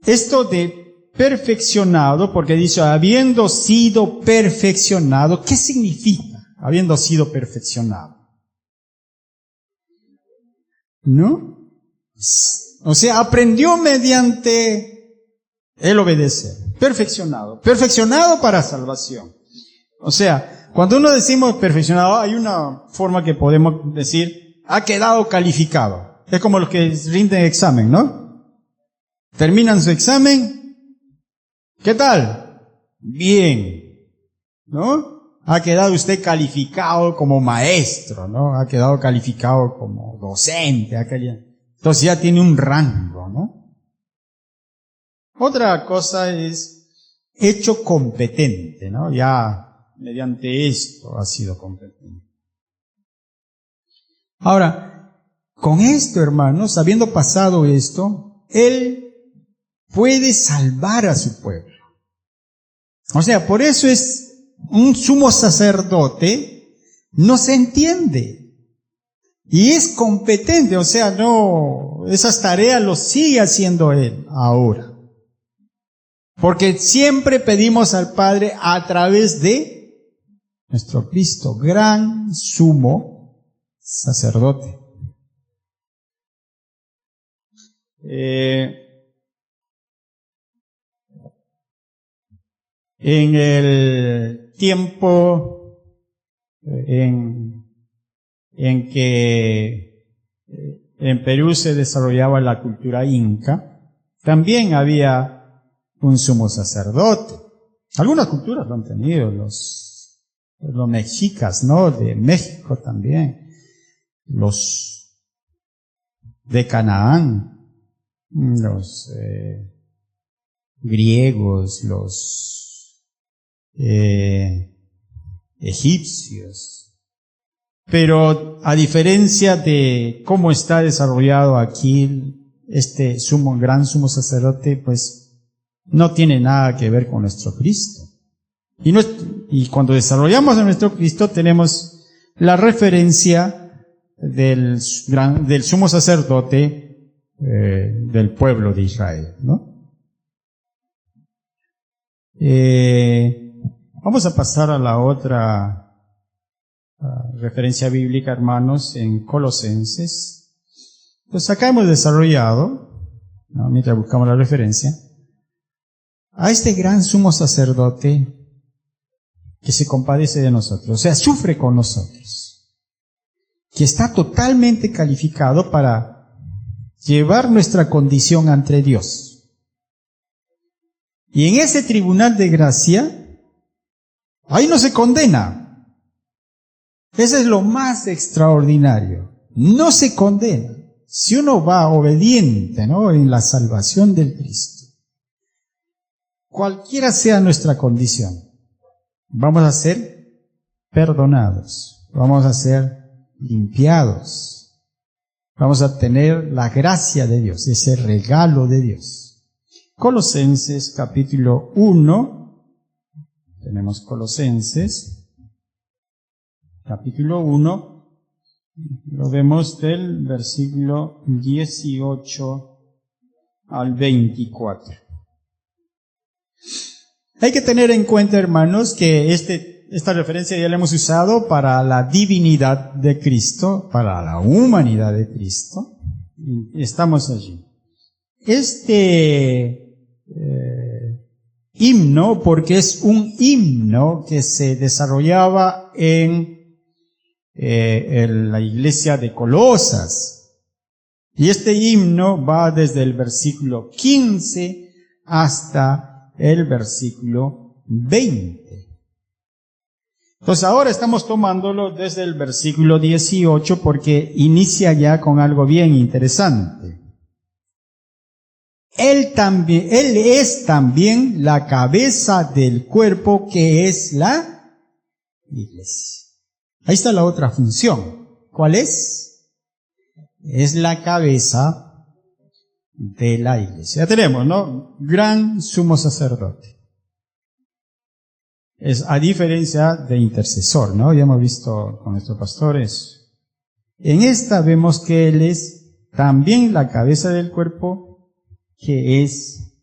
esto de perfeccionado, porque dice, habiendo sido perfeccionado, ¿qué significa? Habiendo sido perfeccionado. ¿No? O sea, aprendió mediante el obedecer. Perfeccionado. Perfeccionado para salvación. O sea, Cuando uno decimos perfeccionado, hay una forma que podemos decir, ha quedado calificado. Es como los que rinden examen, ¿no? Terminan su examen, ¿qué tal? Bien, ¿no? Ha quedado usted calificado como maestro, ¿no? Ha quedado calificado como docente, entonces ya tiene un rango, ¿no? Otra cosa es hecho competente, ¿no? Ya mediante esto ha sido competente. Ahora, con esto, hermanos, habiendo pasado esto, Él puede salvar a su pueblo. O sea, por eso es un sumo sacerdote, no se entiende. Y es competente, o sea, no, esas tareas lo sigue haciendo Él ahora. Porque siempre pedimos al Padre a través de nuestro Cristo, gran sumo sacerdote. En el tiempo en que en Perú se desarrollaba la cultura inca, también había un sumo sacerdote. Algunas culturas lo han tenido, los mexicas, ¿no? De México también, los de Canaán, los griegos, los egipcios. Pero a diferencia de cómo está desarrollado aquí este gran sumo sacerdote, pues no tiene nada que ver con nuestro Cristo. Y cuando desarrollamos a nuestro Cristo tenemos la referencia del sumo sacerdote del pueblo de Israel, ¿no? Vamos a pasar a la otra referencia bíblica, hermanos, en Colosenses. Pues acá hemos desarrollado, ¿no?, mientras buscamos la referencia, a este gran sumo sacerdote que se compadece de nosotros, o sea, sufre con nosotros, que está totalmente calificado para llevar nuestra condición ante Dios. Y en ese tribunal de gracia, ahí no se condena. Eso es lo más extraordinario. No se condena. Si uno va obediente, ¿no?, en la salvación del Cristo, cualquiera sea nuestra condición, vamos a ser perdonados, vamos a ser limpiados, vamos a tener la gracia de Dios, ese regalo de Dios. Colosenses capítulo 1, tenemos Colosenses capítulo 1, lo vemos del versículo 18 al 24. Hay que tener en cuenta, hermanos, que esta referencia ya la hemos usado para la divinidad de Cristo, para la humanidad de Cristo. Y estamos allí. Himno, porque es un himno que se desarrollaba en la iglesia de Colosas. Y este himno va desde el versículo 15 hasta el versículo 20. Entonces ahora estamos tomándolo desde el versículo 18 porque inicia ya con algo bien interesante. Él es también la cabeza del cuerpo, que es la iglesia. Ahí está la otra función. ¿Cuál es? Es la cabeza de la iglesia. Ya tenemos, ¿no? Gran sumo sacerdote. Es a diferencia de intercesor, ¿no? Ya hemos visto con nuestros pastores. En esta vemos que Él es también la cabeza del cuerpo, que es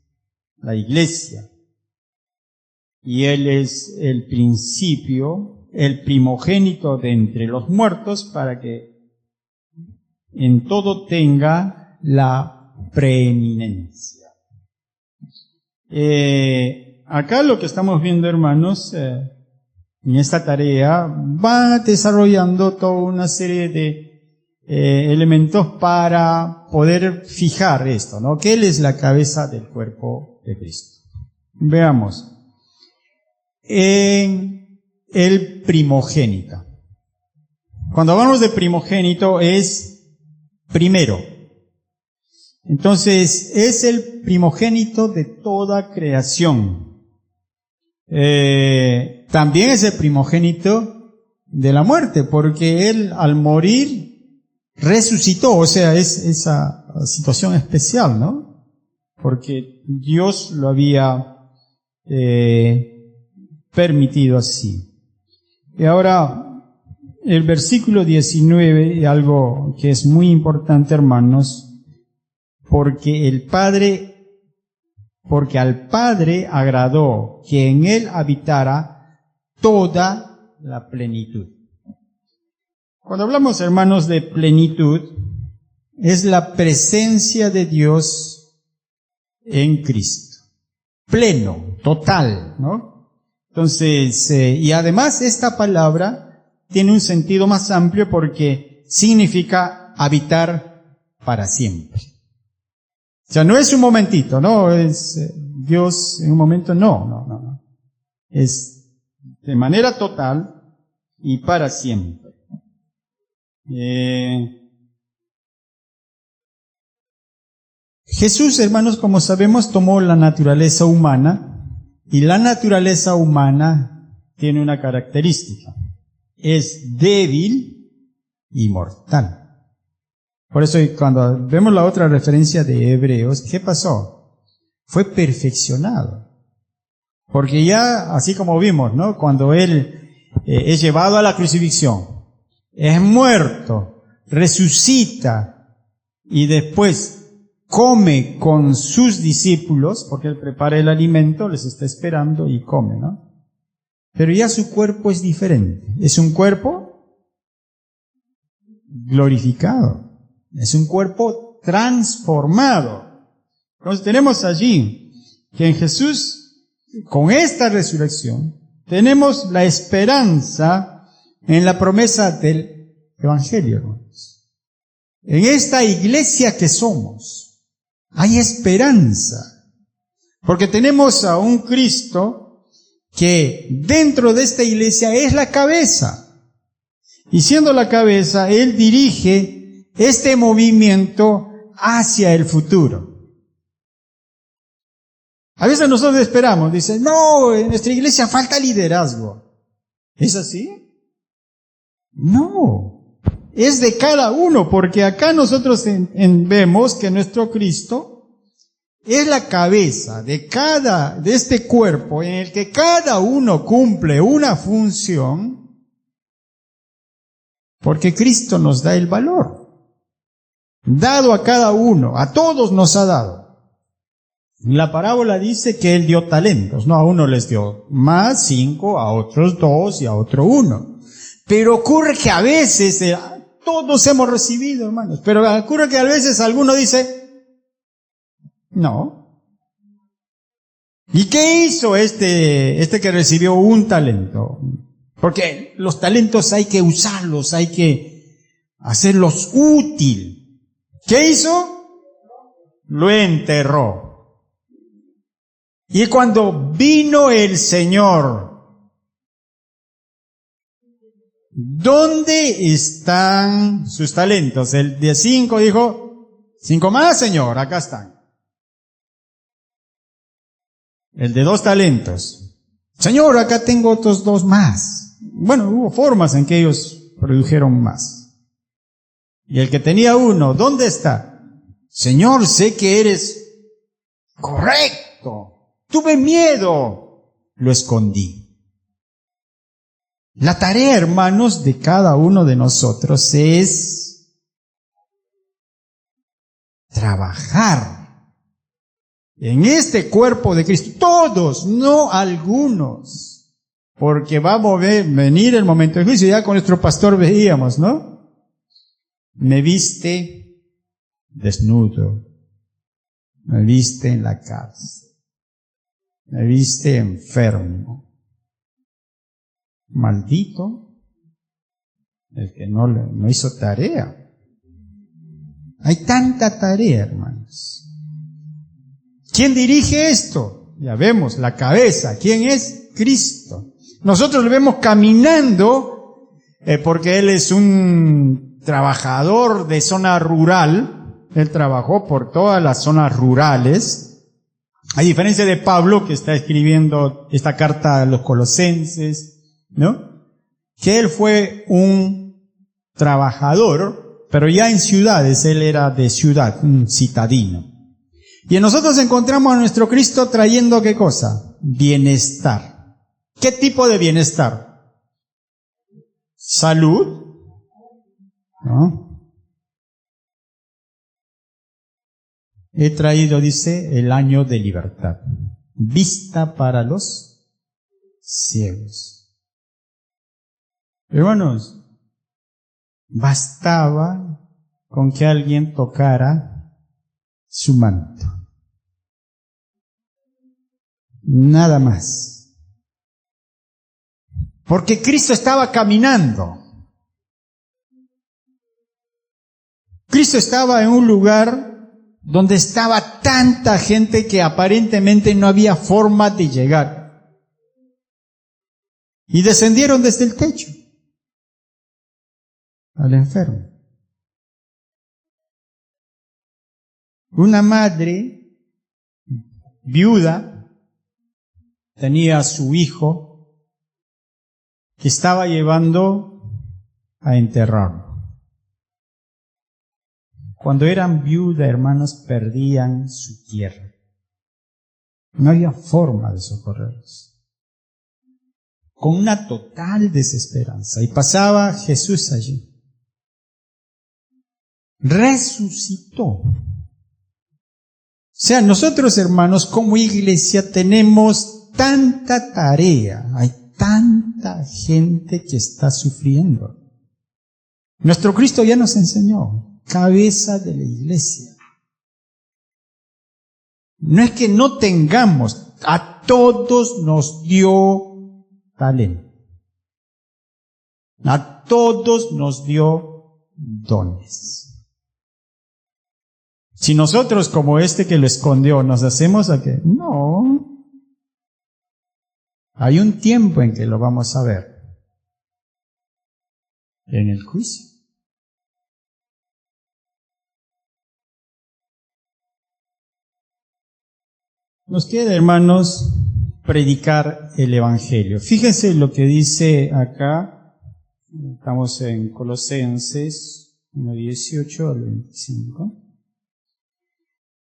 la iglesia. Y Él es el principio, el primogénito de entre los muertos, para que en todo tenga la preeminencia. Acá lo que estamos viendo, hermanos, en esta tarea va desarrollando toda una serie de elementos para poder fijar esto, ¿no? Que Él es la cabeza del cuerpo de Cristo. Veamos. El primogénito. Cuando hablamos de primogénito es primero. Entonces, es el primogénito de toda creación. También es el primogénito de la muerte, porque Él al morir resucitó, o sea, es esa situación especial, ¿no? Porque Dios lo había permitido así. Y ahora, el versículo 19, algo que es muy importante, hermanos, porque al Padre agradó que en Él habitara toda la plenitud. Cuando hablamos, hermanos, de plenitud, es la presencia de Dios en Cristo. Pleno, total, ¿no? Entonces, y además esta palabra tiene un sentido más amplio porque significa habitar para siempre. O sea, no es un momentito, no, es Dios en un momento, no. Es de manera total y para siempre. Jesús, hermanos, como sabemos, tomó la naturaleza humana, y la naturaleza humana tiene una característica: es débil y mortal. Por eso cuando vemos la otra referencia de Hebreos, ¿qué pasó? Fue perfeccionado. Porque ya, así como vimos, ¿no? Cuando Él es llevado a la crucifixión, es muerto, resucita y después come con sus discípulos, porque Él prepara el alimento, les está esperando y come, ¿no? Pero ya su cuerpo es diferente. Es un cuerpo glorificado. Es un cuerpo transformado. Entonces tenemos allí que en Jesús, con esta resurrección, tenemos la esperanza en la promesa del Evangelio, hermanos. En esta iglesia que somos, hay esperanza. Porque tenemos a un Cristo que dentro de esta iglesia es la cabeza. Y siendo la cabeza, Él dirige este movimiento hacia el futuro. A veces nosotros esperamos, dicen, no, en nuestra iglesia falta liderazgo. ¿Es así? No, es de cada uno, porque acá nosotros vemos que nuestro Cristo es la cabeza de este cuerpo en el que cada uno cumple una función, porque Cristo nos da el valor, dado a cada uno, a todos nos ha dado. La parábola dice que Él dio talentos, ¿no? A uno les dio más 5, a otros 2 y a otro 1. Pero ocurre que a veces, todos hemos recibido, hermanos, pero ocurre que a veces alguno dice, no. ¿Y qué hizo este que recibió un talento? Porque los talentos hay que usarlos, hay que hacerlos útil. ¿Qué hizo? Lo enterró. Y cuando vino el Señor, ¿dónde están sus talentos? El de 5 dijo, 5 más, Señor, acá están. El de 2 talentos, Señor, acá tengo otros 2 más. Bueno, hubo formas en que ellos produjeron más. Y el que tenía 1, ¿dónde está? Señor, sé que eres correcto. Tuve miedo. Lo escondí. La tarea, hermanos, de cada uno de nosotros es trabajar en este cuerpo de Cristo. Todos, no algunos. Porque va a venir el momento del juicio. Ya con nuestro pastor veíamos, ¿no? Me viste desnudo. Me viste en la cárcel. Me viste enfermo. Maldito el que no hizo tarea. Hay tanta tarea, hermanos. ¿Quién dirige esto? Ya vemos, la cabeza. ¿Quién es? Cristo. Nosotros lo vemos caminando porque Él es un trabajador de zona rural. Él trabajó por todas las zonas rurales. A diferencia de Pablo, que está escribiendo esta carta a los colosenses, ¿no? Que él fue un trabajador, pero ya en ciudades, él era de ciudad, un citadino. Y nosotros encontramos a nuestro Cristo trayendo ¿qué cosa? Bienestar. ¿Qué tipo de bienestar? Salud, ¿no? He traído, dice, el año de libertad. Vista para los ciegos. Hermanos, bastaba con que alguien tocara su manto. Nada más. Porque Cristo estaba caminando. Cristo estaba en un lugar donde estaba tanta gente que aparentemente no había forma de llegar. Y descendieron desde el techo al enfermo. Una madre viuda tenía a su hijo que estaba llevando a enterrarlo. Cuando eran viuda, hermanos, perdían su tierra. No había forma de socorrerlos. Con una total desesperanza. Y pasaba Jesús allí. Resucitó. O sea, nosotros, hermanos, como iglesia tenemos tanta tarea. Hay tanta gente que está sufriendo. Nuestro Cristo ya nos enseñó. Cabeza de la iglesia. No es que no tengamos, a todos nos dio talento. A todos nos dio dones. Si nosotros, como este que lo escondió, nos hacemos a que no. Hay un tiempo en que lo vamos a ver. En el juicio. Nos queda, hermanos, predicar el Evangelio. Fíjense lo que dice acá, estamos en Colosenses 1:18 al 25.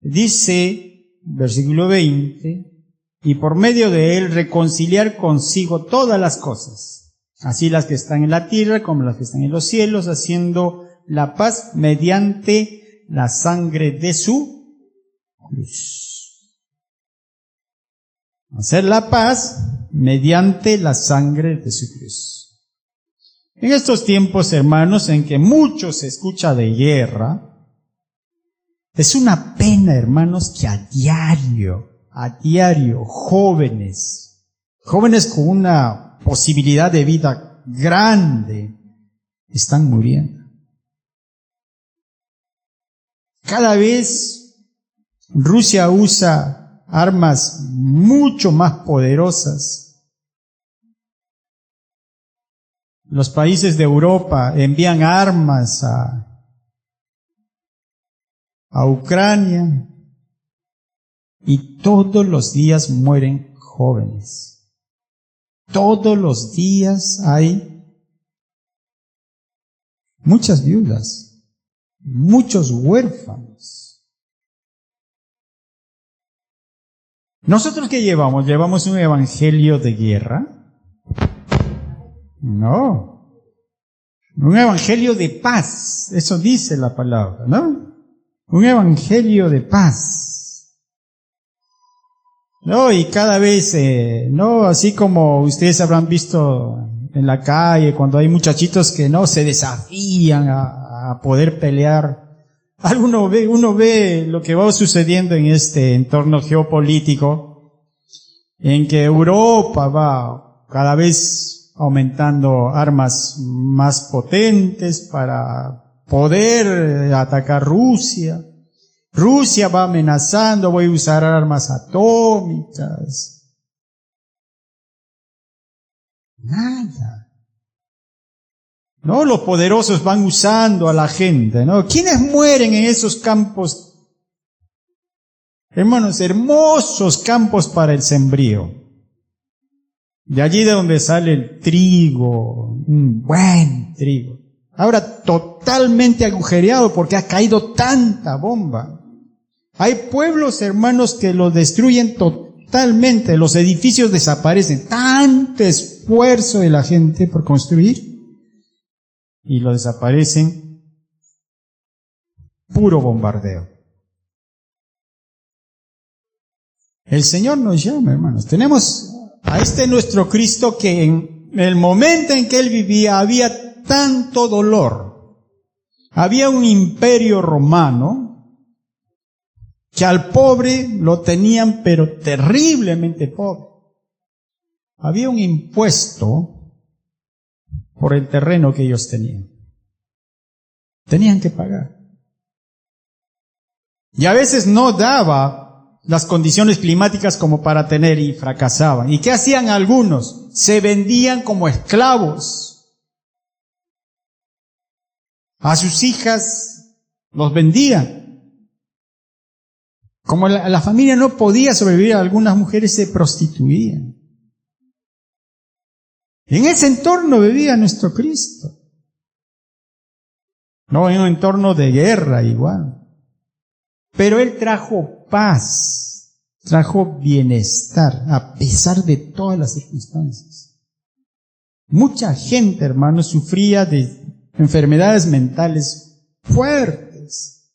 Dice, versículo 20, y por medio de él reconciliar consigo todas las cosas, así las que están en la tierra como las que están en los cielos, haciendo la paz mediante la sangre de su cruz. Hacer la paz mediante la sangre de su cruz. En estos tiempos, hermanos, en que mucho se escucha de guerra, es una pena, hermanos, que a diario, jóvenes con una posibilidad de vida grande, están muriendo. Cada vez Rusia usa armas mucho más poderosas. Los países de Europa envían armas a Ucrania y todos los días mueren jóvenes. Todos los días hay muchas viudas, muchos huérfanos. ¿Nosotros qué llevamos? ¿Llevamos un evangelio de guerra? No. Un evangelio de paz. Eso dice la palabra, ¿no? Un evangelio de paz. No, y cada vez, no, así como ustedes habrán visto en la calle, cuando hay muchachitos que no se desafían a poder pelear. Uno ve lo que va sucediendo en este entorno geopolítico, en que Europa va cada vez aumentando armas más potentes para poder atacar Rusia. Rusia va amenazando, voy a usar armas atómicas. Nada. ¿No? Los poderosos van usando a la gente, ¿no? ¿Quiénes mueren en esos campos? Hermanos, hermosos campos para el sembrío. De allí de donde sale el trigo, un buen trigo. Ahora totalmente agujereado porque ha caído tanta bomba. Hay pueblos, hermanos, que lo destruyen totalmente, los edificios desaparecen. Tanto esfuerzo de la gente por construir y lo desaparecen. Puro bombardeo. El Señor nos llama, hermanos. Tenemos a este nuestro Cristo que en el momento en que Él vivía había tanto dolor. Había un imperio romano que al pobre lo tenían pero terriblemente pobre. Había un impuesto por el terreno que ellos tenían. Tenían que pagar. Y a veces no daba las condiciones climáticas como para tener y fracasaban. ¿Y qué hacían algunos? Se vendían como esclavos. A sus hijas los vendían. Como la familia no podía sobrevivir, algunas mujeres se prostituían. En ese entorno vivía nuestro Cristo. No en un entorno de guerra igual. Pero Él trajo paz, trajo bienestar, a pesar de todas las circunstancias. Mucha gente, hermanos, sufría de enfermedades mentales fuertes.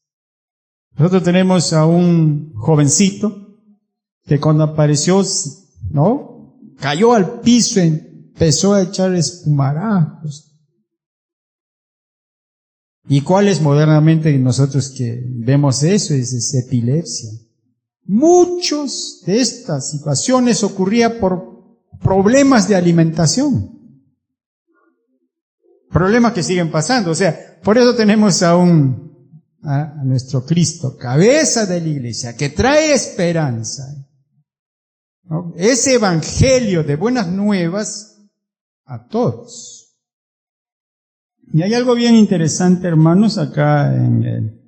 Nosotros tenemos a un jovencito que cuando apareció, ¿no? Cayó al piso, empezó a echar espumarajos. ¿Y cuál es modernamente nosotros que vemos eso? Es epilepsia. Muchos de estas situaciones ocurrían por problemas de alimentación. Problemas que siguen pasando. O sea, por eso tenemos a nuestro Cristo, cabeza de la iglesia, que trae esperanza. ¿No? Ese evangelio de buenas nuevas a todos. Y hay algo bien interesante, hermanos, acá en el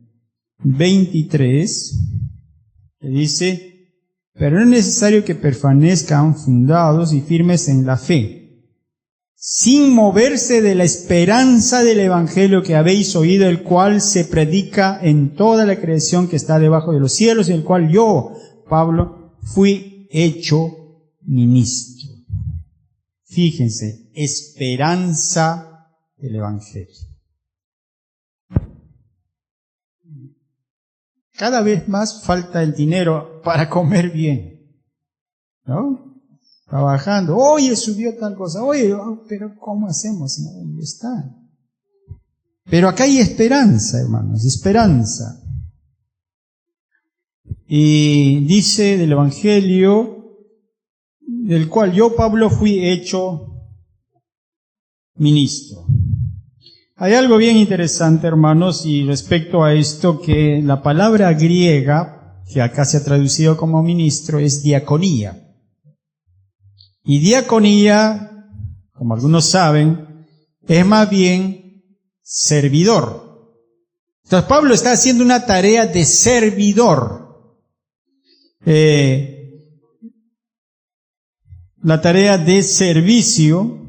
23, que dice, pero no es necesario que permanezcan fundados y firmes en la fe, sin moverse de la esperanza del evangelio que habéis oído, el cual se predica en toda la creación que está debajo de los cielos, y el cual yo, Pablo, fui hecho ministro. Fíjense, esperanza del evangelio. Cada vez más falta el dinero para comer bien, ¿no? Trabajando, oye, subió tal cosa, oye, pero ¿cómo hacemos? No, ¿dónde está? Pero acá hay esperanza, hermanos, esperanza. Y dice del evangelio, del cual yo, Pablo, fui hecho ministro. Hay algo bien interesante, hermanos, y respecto a esto, que la palabra griega, que acá se ha traducido como ministro, es diaconía. Y diaconía, como algunos saben, es más bien servidor. Entonces Pablo está haciendo una tarea de servidor. La tarea de servicio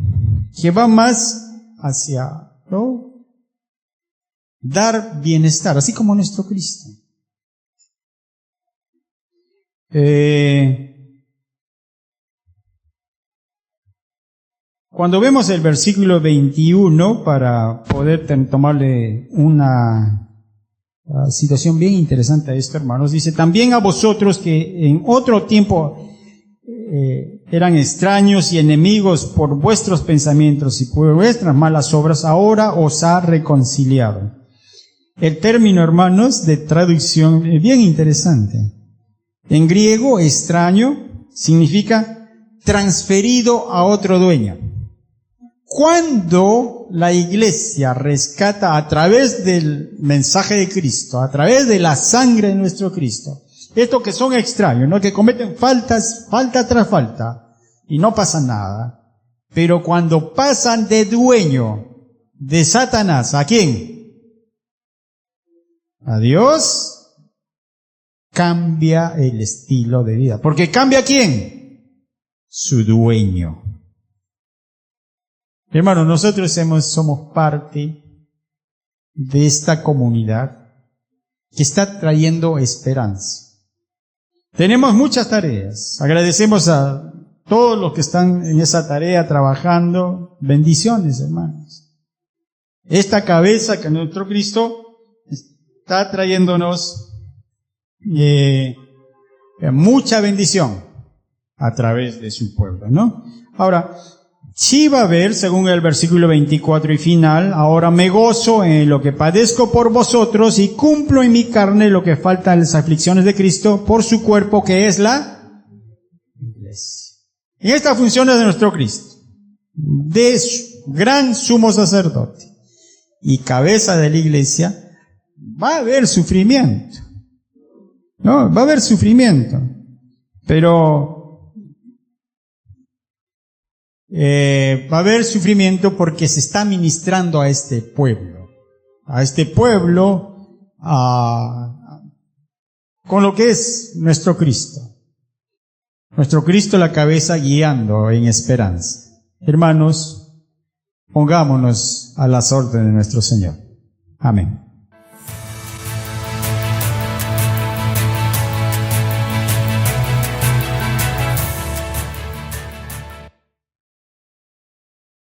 que va más hacia, ¿no? Dar bienestar, así como nuestro Cristo. Cuando vemos el versículo 21, para poder tomarle una situación bien interesante a esto, hermanos, dice, también a vosotros que en otro tiempo eran extraños y enemigos por vuestros pensamientos y por vuestras malas obras, ahora os ha reconciliado. El término, hermanos, de traducción es bien interesante. En griego, extraño significa transferido a otro dueño. Cuando la iglesia rescata a través del mensaje de Cristo, a través de la sangre de nuestro Cristo, estos que son extraños, ¿no? Que cometen faltas, falta tras falta, y no pasa nada. Pero cuando pasan de dueño de Satanás, ¿a quién? A Dios, cambia el estilo de vida. Porque ¿cambia quién? Su dueño. Hermanos, nosotros somos parte de esta comunidad que está trayendo esperanza. Tenemos muchas tareas. Agradecemos a todos los que están en esa tarea trabajando. Bendiciones, hermanos. Esta cabeza que nuestro Cristo está trayéndonos mucha bendición a través de su pueblo, ¿no? Ahora, sí va a haber, según el versículo 24 y final, ahora me gozo en lo que padezco por vosotros y cumplo en mi carne lo que falta en las aflicciones de Cristo por su cuerpo, que es la iglesia. En esta función es de nuestro Cristo, de gran sumo sacerdote y cabeza de la iglesia. Va a haber sufrimiento, ¿no? Va a haber sufrimiento, pero va a haber sufrimiento porque se está ministrando a este pueblo, con lo que es nuestro Cristo. Nuestro Cristo la cabeza guiando en esperanza. Hermanos, pongámonos a las órdenes de nuestro Señor. Amén.